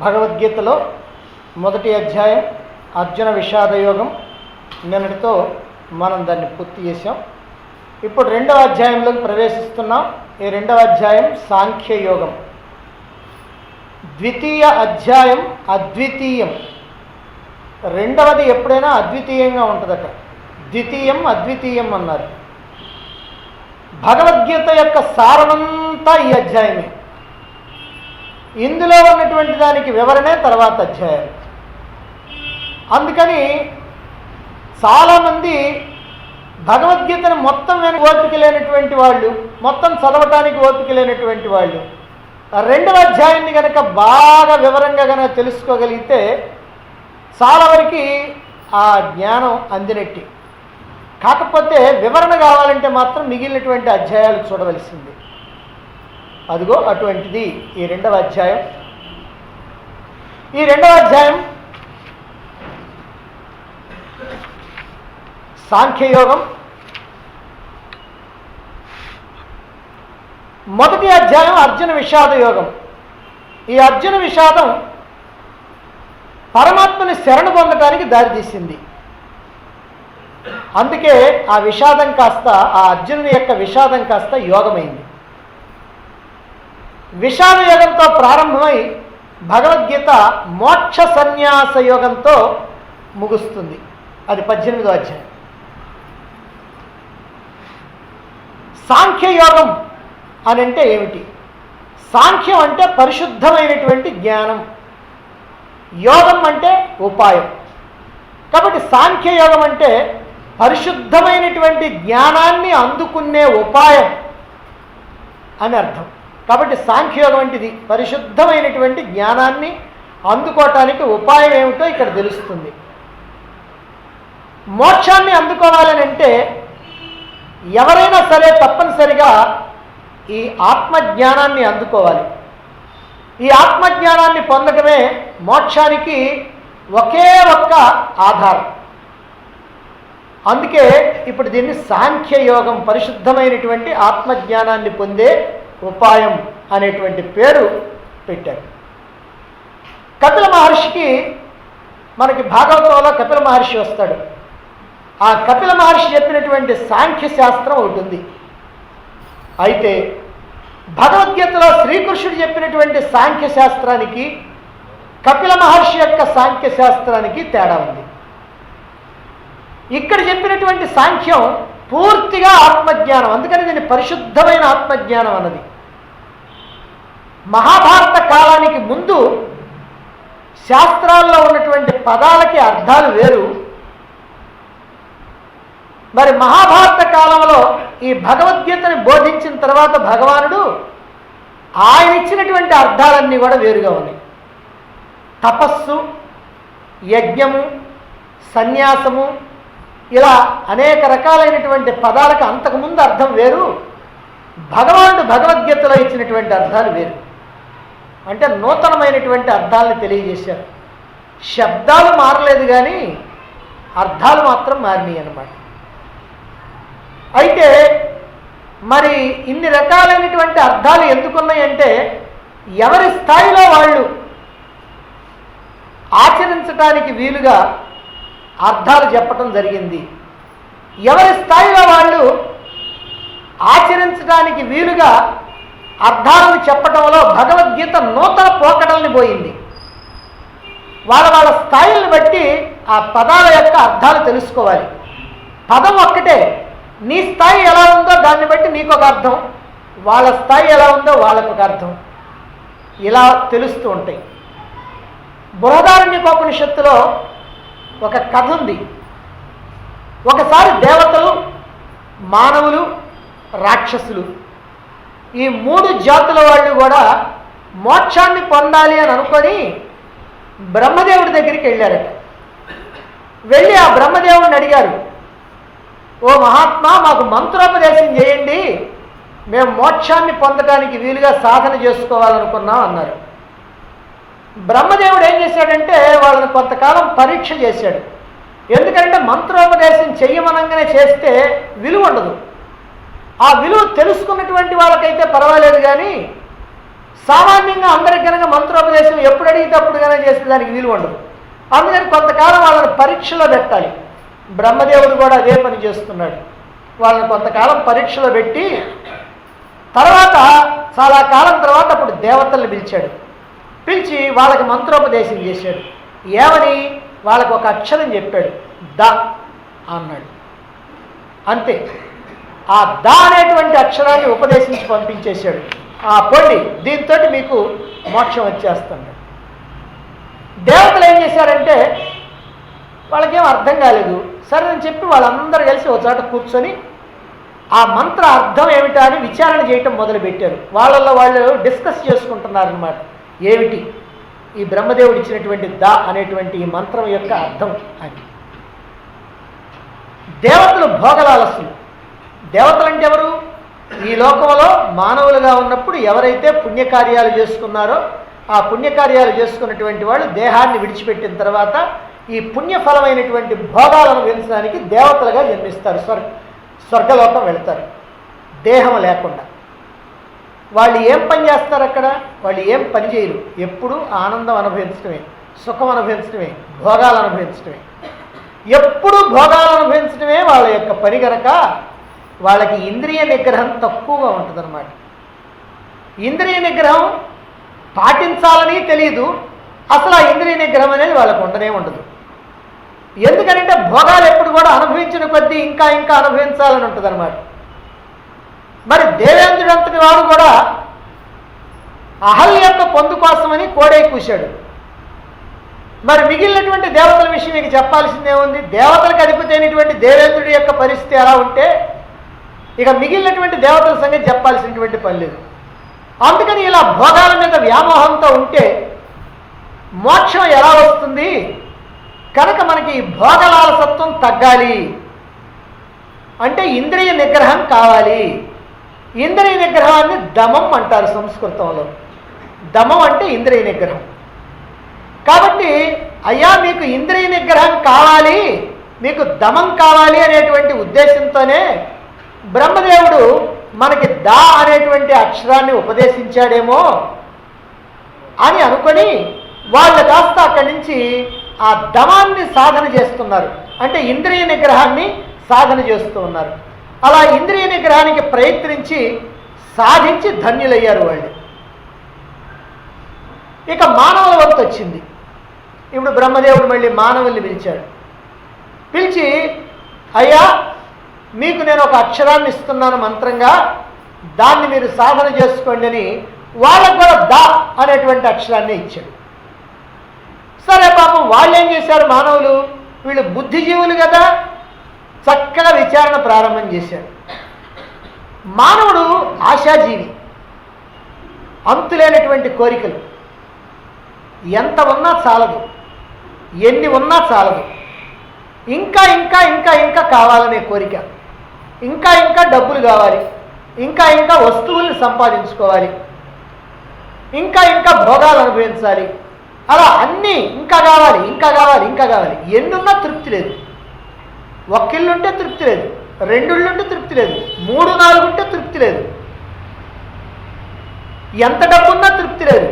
భగవద్గీతలో మొదటి అధ్యాయం అర్జున విషాదయోగం. నిన్నటితో మనం దాన్ని పూర్తి చేసాం. ఇప్పుడు రెండవ అధ్యాయంలోకి ప్రవేశిస్తున్నాం. ఈ రెండవ అధ్యాయం సాంఖ్యయోగం. ద్వితీయ అధ్యాయం అద్వితీయం. రెండవది ఎప్పుడైనా అద్వితీయంగా ఉంటుందట. ద్వితీయం అద్వితీయం అన్నారు. భగవద్గీత యొక్క సారమంతా ఈ అధ్యాయమే. ఇందులో ఉన్నటువంటి దానికి వివరణే తర్వాత అధ్యాయాలు. అందుకని చాలామంది భగవద్గీతను మొత్తం ఓపిక లేనటువంటి వాళ్ళు, మొత్తం చదవటానికి ఓపిక లేనటువంటి వాళ్ళు రెండవ అధ్యాయాన్ని కనుక బాగా వివరంగా కనుక తెలుసుకోగలిగితే చాలా వరకు ఆ జ్ఞానం అందినట్టి. కాకపోతే వివరణ కావాలంటే మాత్రం మిగిలినటువంటి అధ్యాయాలు చూడవలసింది. అదిగో అటువంటిది ఈ రెండవ అధ్యాయం. ఈ రెండవ అధ్యాయం సాంఖ్యయోగం. మొదటి అధ్యాయం అర్జున విషాద యోగం. ఈ అర్జున విషాదం పరమాత్మని శరణు పొందటానికి దారితీసింది. అందుకే ఆ విషాదం కాస్త, ఆ అర్జునుని యొక్క విషాదం కాస్త యోగమైంది. విషాద యోగంతో ప్రారంభమై భగవద్గీత మోక్ష సన్యాస యోగంతో ముగుస్తుంది. అది 18వ అధ్యాయం. సాంఖ్యయోగం అని అంటే ఏమిటి? సాంఖ్యం అంటే పరిశుద్ధమైనటువంటి జ్ఞానం, యోగం అంటే ఉపాయం. కాబట్టి సాంఖ్యయోగం అంటే పరిశుద్ధమైనటువంటి జ్ఞానాన్ని అందుకునే ఉపాయం అని అర్థం. కాబట్టి సాంఖ్యయోగం వంటిది పరిశుద్ధమైనటువంటి జ్ఞానాన్ని అందుకోవటానికి ఉపాయం ఏమిటో ఇక్కడ తెలుస్తుంది. మోక్షాన్ని అందుకోవాలని అంటే ఎవరైనా సరే తప్పనిసరిగా ఈ ఆత్మజ్ఞానాన్ని అందుకోవాలి. ఈ ఆత్మజ్ఞానాన్ని పొందడమే మోక్షానికి ఒకే ఒక్క ఆధారం. అందుకే ఇప్పుడు దీన్ని సాంఖ్యయోగం, పరిశుద్ధమైనటువంటి ఆత్మజ్ఞానాన్ని పొందే ఉపాయం అనేటువంటి పేరు పెట్టారు. కపిల మహర్షికి, మనకి భాగవతంలో కపిల మహర్షి వస్తాడు. ఆ కపిల మహర్షి చెప్పినటువంటి సాంఖ్య శాస్త్రం ఒకటి ఉంది. అయితే భగవద్గీతలో శ్రీకృష్ణుడు చెప్పినటువంటి సాంఖ్య శాస్త్రానికి కపిల మహర్షి యొక్క సాంఖ్య శాస్త్రానికి తేడా ఉంది. ఇక్కడ చెప్పినటువంటి సాంఖ్యం పూర్తిగా ఆత్మజ్ఞానం. అందుకని దీన్ని పరిశుద్ధమైన ఆత్మజ్ఞానం అన్నది. మహాభారత కాలానికి ముందు శాస్త్రాల్లో ఉన్నటువంటి పదాలకి అర్థాలు వేరు. మరి మహాభారత కాలంలో ఈ భగవద్గీతని బోధించిన తర్వాత భగవానుడు ఆయన ఇచ్చినటువంటి అర్థాలన్నీ కూడా వేరుగా ఉన్నాయి. తపస్సు, యజ్ఞము, సన్యాసము, ఇలా అనేక రకాలైనటువంటి పదాలకు అంతకుముందు అర్థం వేరు. భగవానుడు భగవద్గీతలో ఇచ్చినటువంటి అర్థాలు వేరు. అంటే నూతనమైనటువంటి అర్థాలను తెలియజేశారు. శబ్దాలు మారలేదు కానీ అర్థాలు మాత్రం మారినాయి అన్నమాట. అయితే మరి ఇన్ని రకాలైనటువంటి అర్థాలు ఎందుకున్నాయంటే ఎవరి స్థాయిలో వాళ్ళు ఆచరించడానికి వీలుగా అర్థాలు చెప్పటం జరిగింది. ఎవరి స్థాయిలో వాళ్ళు ఆచరించడానికి వీలుగా అర్థాలను చెప్పటంలో భగవద్గీత నూతన పోకడల్ని పోయింది. వాళ్ళ వాళ్ళ స్థాయిలను బట్టి ఆ పదాల యొక్క అర్థాలు తెలుసుకోవాలి. పదం ఒక్కటే, నీ స్థాయి ఎలా ఉందో దాన్ని బట్టి నీకు ఒక అర్థం, వాళ్ళ స్థాయి ఎలా ఉందో వాళ్ళకు ఒక అర్థం, ఇలా తెలుస్తూ ఉంటాయి. బృహదారణ్యకోపనిషత్తులో ఒక కథ ఉంది. ఒకసారి దేవతలు, మానవులు, రాక్షసులు, ఈ 3 జాతుల వాళ్ళు కూడా మోక్షాన్ని పొందాలి అని అనుకొని బ్రహ్మదేవుడి దగ్గరికి వెళ్ళారట. వెళ్ళి ఆ బ్రహ్మదేవుడిని అడిగారు, ఓ మహాత్మా, మాకు మంత్రోపదేశం చేయండి, మేము మోక్షాన్ని పొందడానికి వీలుగా సాధన చేసుకోవాలనుకున్నాం అన్నారు. బ్రహ్మదేవుడు ఏం చేశాడంటే వాళ్ళని కొంతకాలం పరీక్ష చేశాడు. ఎందుకంటే మంత్రోపదేశం చెయ్యమనంగానే చేస్తే విలువ ఉండదు. ఆ విలువ తెలుసుకున్నటువంటి వాళ్ళకైతే పర్వాలేదు, కానీ సామాన్యంగా అందరికి కనుక మంత్రోపదేశం ఎప్పుడు అడిగితే అప్పుడు కనుక చేసే దానికి వీలు ఉండదు. అందుకని కొంతకాలం వాళ్ళని పరీక్షలో పెట్టాలి. బ్రహ్మదేవుడు కూడా అదే పని చేస్తున్నాడు. వాళ్ళని కొంతకాలం పరీక్షలో పెట్టి తర్వాత చాలా కాలం తర్వాత అప్పుడు దేవతల్ని పిలిచాడు. పిలిచి వాళ్ళకి మంత్రోపదేశం చేశాడు. ఏమని? వాళ్ళకు ఒక అక్షరం చెప్పాడు, ద అన్నాడు. అంతే. ఆ ద అనేటువంటి అక్షరాన్ని ఉపదేశించి పంపించేశాడు. ఆ పొండి, దీంతో మీకు మోక్షం వచ్చేస్తుంది. దేవతలు ఏం చేశారంటే వాళ్ళకేం అర్థం కాలేదు. సరే అని చెప్పి వాళ్ళందరూ కలిసి ఒక చోట కూర్చొని ఆ మంత్ర అర్థం ఏమిటా అని విచారణ చేయటం మొదలుపెట్టారు. వాళ్ళల్లో వాళ్ళు డిస్కస్ చేసుకుంటున్నారన్నమాట. ఏమిటి ఈ బ్రహ్మదేవుడు ఇచ్చినటువంటి ద అనేటువంటి ఈ మంత్రం యొక్క అర్థం అని. దేవతలు భోగలాలసులు. దేవతలు అంటే ఎవరు? ఈ లోకంలో మానవులుగా ఉన్నప్పుడు ఎవరైతే పుణ్యకార్యాలు చేసుకున్నారో ఆ పుణ్యకార్యాలు చేసుకున్నటువంటి వాళ్ళు దేహాన్ని విడిచిపెట్టిన తర్వాత ఈ పుణ్యఫలమైనటువంటి భోగాలను పెంచడానికి దేవతలుగా జన్మిస్తారు. స్వర్గలోకం వెళతారు దేహం లేకుండా. వాళ్ళు ఏం పని చేస్తారు అక్కడ? వాళ్ళు ఏం పని చేయరు. ఎప్పుడు ఆనందం అనుభవించడమే, సుఖం అనుభవించడమే, భోగాలు అనుభవించడమే. ఎప్పుడు భోగాలు అనుభవించడమే వాళ్ళ యొక్క పని కనుక వాళ్ళకి ఇంద్రియ నిగ్రహం తక్కువగా ఉంటుందన్నమాట. ఇంద్రియ నిగ్రహం పాటించాలని తెలియదు. అసలు ఆ ఇంద్రియ నిగ్రహం అనేది వాళ్ళకు ఉండనే ఉండదు. ఎందుకంటే భోగాలు ఎప్పుడు కూడా అనుభవించిన కొద్దీ ఇంకా ఇంకా అనుభవించాలని ఉంటుంది అన్నమాట. మరి దేవేంద్రుడంతటి వాడు కూడా అహల్య యొక్క పొందు కోసమని కోడై కూశాడు. మరి మిగిలినటువంటి దేవతల విషయం మీకు చెప్పాల్సిందే ఉంది. దేవతలకు అధిపతి అయినటువంటి దేవేంద్రుడి యొక్క పరిస్థితి ఎలా ఉంటే ఇక మిగిలినటువంటి దేవతల సంగతి చెప్పాల్సినటువంటి పని లేదు. అందుకని ఇలా భోగాల మీద వ్యామోహంతో ఉంటే మోక్షం ఎలా వస్తుంది? కనుక మనకి భోగలాలసత్వం తగ్గాలి అంటే ఇంద్రియ నిగ్రహం కావాలి. ఇంద్రియ నిగ్రహాన్ని దమం అంటారు సంస్కృతంలో. దమం అంటే ఇంద్రియ నిగ్రహం. కాబట్టి అయ్యా మీకు ఇంద్రియ నిగ్రహం కావాలి, మీకు దమం కావాలి అనేటువంటి ఉద్దేశంతోనే బ్రహ్మదేవుడు మనకి దా అనేటువంటి అక్షరాన్ని ఉపదేశించాడేమో అని అనుకొని వాళ్ళు కాస్త అక్కడి నుంచి ఆ దమాన్ని సాధన చేస్తున్నారు. అంటే ఇంద్రియ నిగ్రహాన్ని సాధన చేస్తూ ఉన్నారు. అలా ఇంద్రియ నిగ్రహానికి ప్రయత్నించి సాధించి ధన్యులయ్యారు వాళ్ళు. ఇక మానవుల వంతు వచ్చింది. ఇప్పుడు బ్రహ్మదేవుడు మళ్ళీ మానవుల్ని పిలిచాడు. పిలిచి అయ్యా మీకు నేను ఒక అక్షరాన్ని ఇస్తున్నాను మంత్రంగా, దాన్ని మీరు సాధన చేసుకోండి అని వాళ్ళకు కూడా ద అనేటువంటి అక్షరాన్ని ఇచ్చాడు. సరే పాపం వాళ్ళు ఏం చేశారు? మానవులు వీళ్ళు బుద్ధిజీవులు కదా, చక్కగా విచారణ ప్రారంభం చేశాడు. మానవుడు ఆశాజీవి, అంతులేనటువంటి కోరికలు. ఎంత ఉన్నా చాలదు, ఎన్ని ఉన్నా చాలదు. ఇంకా ఇంకా ఇంకా ఇంకా కావాలనే కోరిక. ఇంకా ఇంకా డబ్బులు కావాలి, ఇంకా ఇంకా వస్తువుల్ని సంపాదించుకోవాలి, ఇంకా ఇంకా భోగాలు అనుభవించాలి. అలా అన్నీ ఇంకా కావాలి, ఇంకా కావాలి, ఇంకా కావాలి. ఎన్నున్నా తృప్తి లేదు. ఒక్కిళ్ళుంటే తృప్తి లేదు, రెండుళ్ళుంటే తృప్తి లేదు, 3-4 ఉంటే తృప్తి లేదు. ఎంత డబ్బున్నా తృప్తి లేదు.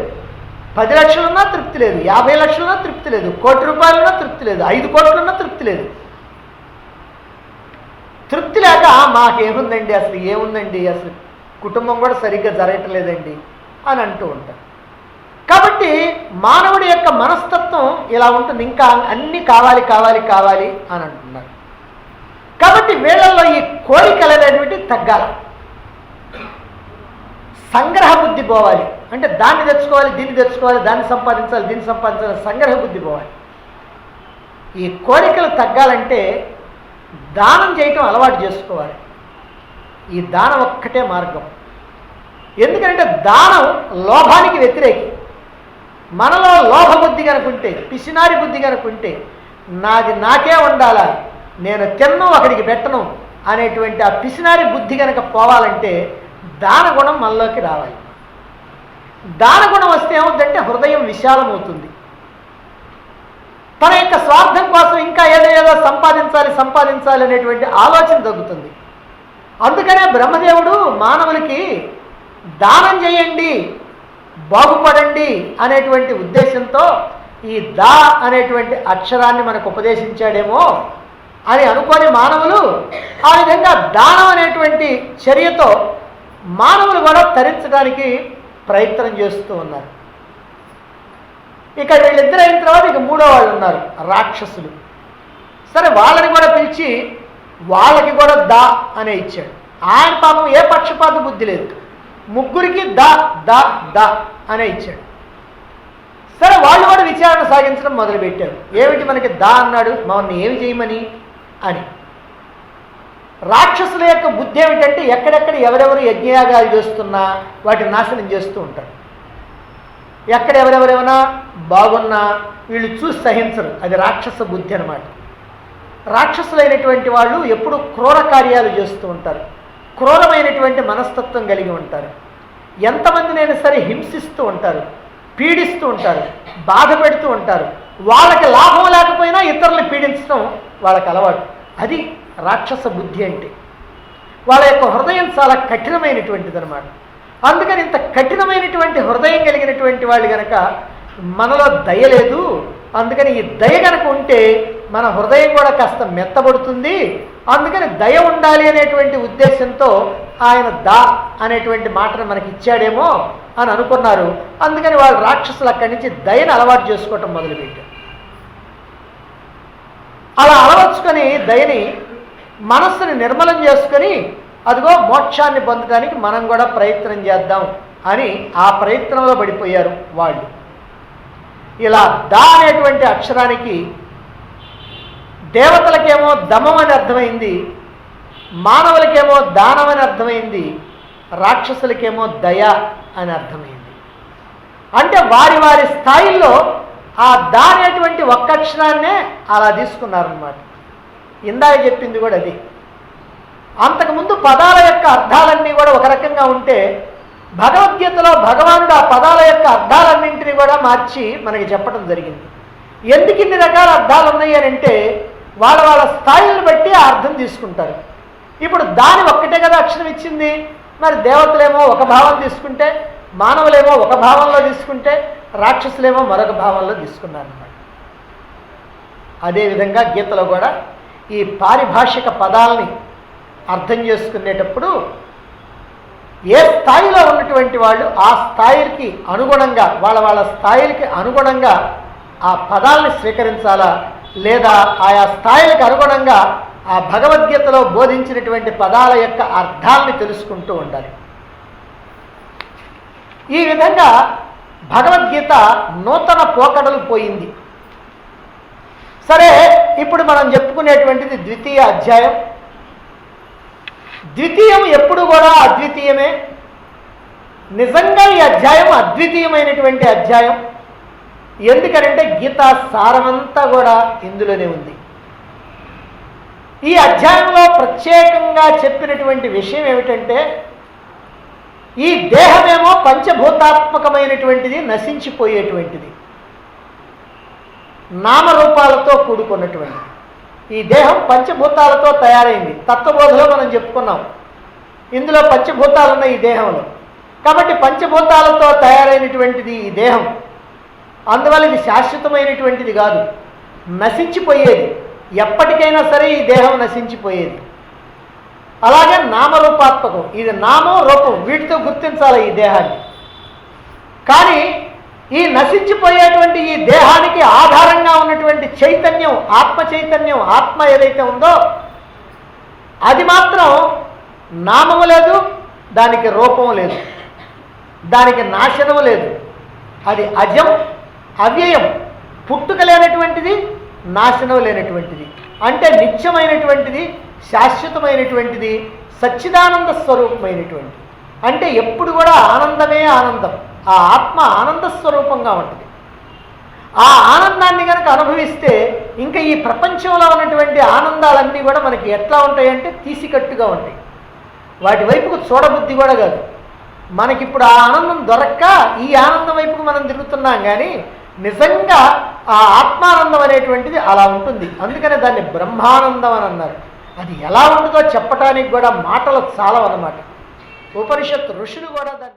10 లక్షలున్నా తృప్తి లేదు, 50 లక్షలున్నా తృప్తి లేదు, 1 కోటి రూపాయలున్నా తృప్తి లేదు, 5 కోట్లున్నా తృప్తి లేదు. తృప్తి లేక మాకేముందండి, అసలు ఏముందండి, అసలు కుటుంబం కూడా సరిగ్గా జరగట్లేదండి అని అంటూ ఉంటారు. కాబట్టి మానవుడి యొక్క మనస్తత్వం ఇలా ఉంటుంది. ఇంకా అన్నీ కావాలి కావాలి కావాలి అని అంటున్నారు. కాబట్టి వీళ్ళల్లో ఈ కోరికలు అనేటువంటి తగ్గాలి. సంగ్రహ బుద్ధి పోవాలి. అంటే దాన్ని తెచ్చుకోవాలి, దీన్ని తెచ్చుకోవాలి, దాన్ని సంపాదించాలి, దీన్ని సంపాదించాలి, సంగ్రహ బుద్ధి పోవాలి. ఈ కోరికలు తగ్గాలంటే దానం చేయటం అలవాటు చేసుకోవాలి. ఈ దానం ఒక్కటే మార్గం. ఎందుకంటే దానం లోభానికి వ్యతిరేకి. మనలో లోభబుద్ధి కనుకుంటే, పిసినారి బుద్ధి కనుకుంటే, నాది నాకే ఉండాలా, నేను తిన్ను ఒకడికి పెట్టను అనేటువంటి ఆ పిసినారి బుద్ధి కనుక పోవాలంటే దానగుణం మనలోకి రావాలి. దానగుణం వస్తే ఏమవుతుందంటే హృదయం విశాలమవుతుంది. తన యొక్క స్వార్థం కోసం ఇంకా ఏదో సంపాదించాలి సంపాదించాలి అనేటువంటి ఆలోచన తగ్గుతుంది. అందుకనే బ్రహ్మదేవుడు మానవులకి దానం చేయండి బాగుపడండి అనేటువంటి ఉద్దేశంతో ఈ దా అనేటువంటి అక్షరాన్ని మనకు ఉపదేశించాడేమో అని అనుకోని మానవులు ఆ విధంగా దానం అనేటువంటి చర్యతో మానవులు కూడా తరించడానికి ప్రయత్నం చేస్తూ ఉన్నారు. ఇక వీళ్ళిద్దరు అయిన తర్వాత ఇక మూడో వాళ్ళు ఉన్నారు, రాక్షసులు. సరే, వాళ్ళని కూడా పిలిచి వాళ్ళకి కూడా దా అనే ఇచ్చాడు. ఆయన పాపం ఏ పక్షపాత బుద్ధి లేదు, ముగ్గురికి దా దా దా అనే ఇచ్చాడు. సరే, వాళ్ళు కూడా విచారణ సాగించడం మొదలుపెట్టారు. ఏమిటి మనకి దా అన్నాడు, మమ్మల్ని ఏమి చేయమని అని. రాక్షసుల యొక్క బుద్ధి ఏమిటంటే ఎక్కడెక్కడ ఎవరెవరు యజ్ఞయాగాలు చేస్తున్నా వాటిని నాశనం చేస్తూ ఉంటారు. ఎక్కడ ఎవరెవరేమైనా బాగున్నా వీళ్ళు చూసి సహించరు. అది రాక్షస బుద్ధి అన్నమాట. రాక్షసులైనటువంటి వాళ్ళు ఎప్పుడు క్రూర కార్యాలు చేస్తూ ఉంటారు, క్రూరమైనటువంటి మనస్తత్వం కలిగి ఉంటారు. ఎంతమందినైనా సరే హింసిస్తూ ఉంటారు, పీడిస్తూ ఉంటారు, బాధ పెడుతూ ఉంటారు. వాళ్ళకి లాభం లేకపోయినా ఇతరులను పీడించడం వాళ్ళకి అలవాటు. అది రాక్షస బుద్ధి అంటే. వాళ్ళ యొక్క హృదయం చాలా కఠినమైనటువంటిది అనమాట. అందుకని ఇంత కఠినమైనటువంటి హృదయం కలిగినటువంటి వాళ్ళు కనుక మనలో దయ లేదు. అందుకని ఈ దయ కనుక ఉంటే మన హృదయం కూడా కాస్త మెత్తబడుతుంది. అందుకని దయ ఉండాలి అనేటువంటి ఉద్దేశంతో ఆయన దా అనేటువంటి మాటను మనకి ఇచ్చాడేమో అని అనుకున్నారు. అందుకని వాళ్ళు రాక్షసులు అక్కడి నుంచి దయను అలవాటు చేసుకోవటం మొదలుపెట్టారు. అలా అలవర్చుకొని దయని మనస్సుని నిర్మలం చేసుకొని అదిగో మోక్షాన్ని పొందడానికి మనం కూడా ప్రయత్నం చేద్దాం అని ఆ ప్రయత్నంలో పడిపోయారు వాళ్ళు. ఇలా దా అనేటువంటి అక్షరానికి దేవతలకేమో దమం అని అర్థమైంది, మానవులకేమో దానం అని అర్థమైంది, రాక్షసులకేమో దయ అని అర్థమైంది. అంటే వారి వారి స్థాయిల్లో ఆ దా అనేటువంటి ఒక్క అక్షరాన్నే అలా తీసుకున్నారన్నమాట. ఇందాక చెప్పింది కూడా అది. అంతకుముందు పదాల యొక్క అర్థాలన్నీ కూడా ఒక రకంగా ఉంటే భగవద్గీతలో భగవానుడు ఆ పదాల యొక్క అర్థాలన్నింటినీ కూడా మార్చి మనకి చెప్పడం జరిగింది. ఎందుకు ఇన్ని రకాల అర్థాలు ఉన్నాయి అని అంటే వాళ్ళ వాళ్ళ స్థాయిలను బట్టి ఆ అర్థం తీసుకుంటారు. ఇప్పుడు దాని ఒక్కటే కదా అక్షరం ఇచ్చింది. మరి దేవతలేమో ఒక భావం తీసుకుంటే, మానవులేమో ఒక భావంలో తీసుకుంటే, రాక్షసులేమో మరొక భావంలో తీసుకున్నారన్నమాట. అదేవిధంగా గీతలో కూడా ఈ పారిభాషిక పదాలని అర్థం చేసుకునేటప్పుడు ఏ స్థాయిలో ఉన్నటువంటి వాళ్ళు ఆ స్థాయికి అనుగుణంగా వాళ్ళ వాళ్ళ స్థాయిలకి అనుగుణంగా ఆ పదాలని స్వీకరించాలా, లేదా ఆయా స్థాయిలకు అనుగుణంగా ఆ భగవద్గీతలో బోధించినటువంటి పదాల యొక్క అర్థాలని తెలుసుకుంటూ ఉండాలి. ఈ విధంగా భగవద్గీత నూతన పోకడలు పోయింది. సరే, ఇప్పుడు మనం చెప్పుకునేటువంటిది ద్వితీయ అధ్యాయం. ద్వితీయం ఎప్పుడు కూడా అద్వితీయమే. నిజంగా ఈ అధ్యాయం అద్వితీయమైనటువంటి అధ్యాయం. ఎందుకనంటే గీతా సారమంతా కూడా ఇందులోనే ఉంది. ఈ అధ్యాయంలో ప్రత్యేకంగా చెప్పినటువంటి విషయం ఏమిటంటే ఈ దేహమేమో పంచభూతాత్మకమైనటువంటిది, నశించిపోయేటువంటిది, నామరూపాలతో కూడుకున్నటువంటి ఈ దేహం పంచభూతాలతో తయారైంది. తత్వబోధలో మనం చెప్పుకున్నాం. ఇందులో పంచభూతాలు ఉన్నాయి ఈ దేహంలో. కాబట్టి పంచభూతాలతో తయారైనటువంటిది ఈ దేహం. అందువల్ల ఇది శాశ్వతమైనటువంటిది కాదు, నశించిపోయేది. ఎప్పటికైనా సరే ఈ దేహం నశించిపోయేది. అలాగే నామరూపాత్మకం, ఇది నామం రూపం, వీటితో గుర్తించాలి ఈ దేహాన్ని. కానీ ఈ నశించిపోయేటువంటి ఈ దేహానికి ఆధారంగా ఉన్నటువంటి చైతన్యం, ఆత్మ చైతన్యం, ఆత్మ ఏదైతే ఉందో అది మాత్రం నామము లేదు, దానికి రూపం లేదు, దానికి నాశనము లేదు. అది అజం అవ్యయం, పుట్టుక లేనటువంటిది, నాశనం లేనటువంటిది. అంటే నిత్యమైనటువంటిది, శాశ్వతమైనటువంటిది, సచ్చిదానంద స్వరూపమైనటువంటిది. అంటే ఎప్పుడు కూడా ఆనందమే ఆనందం. ఆ ఆత్మ ఆనంద స్వరూపంగా ఉంటుంది. ఆ ఆనందాన్ని కనుక అనుభవిస్తే ఇంకా ఈ ప్రపంచంలో ఉన్నటువంటి ఆనందాలన్నీ కూడా మనకి ఎట్లా ఉంటాయంటే తీసికట్టుగా ఉంటాయి. వాటి వైపుకు చూడబుద్ధి కూడా కాదు. మనకిప్పుడు ఆ ఆనందం దొరక్క ఈ ఆనందం వైపుకు మనం తిరుగుతున్నాం. కానీ నిజంగా ఆ ఆత్మానందం అనేటువంటిది అలా ఉంటుంది. అందుకనే దాన్ని బ్రహ్మానందం అని అన్నారు. అది ఎలా ఉంటుందో చెప్పటానికి కూడా మాటలు చాలవన్నమాట. ఉపనిషత్ ఋషులు కూడా దాన్ని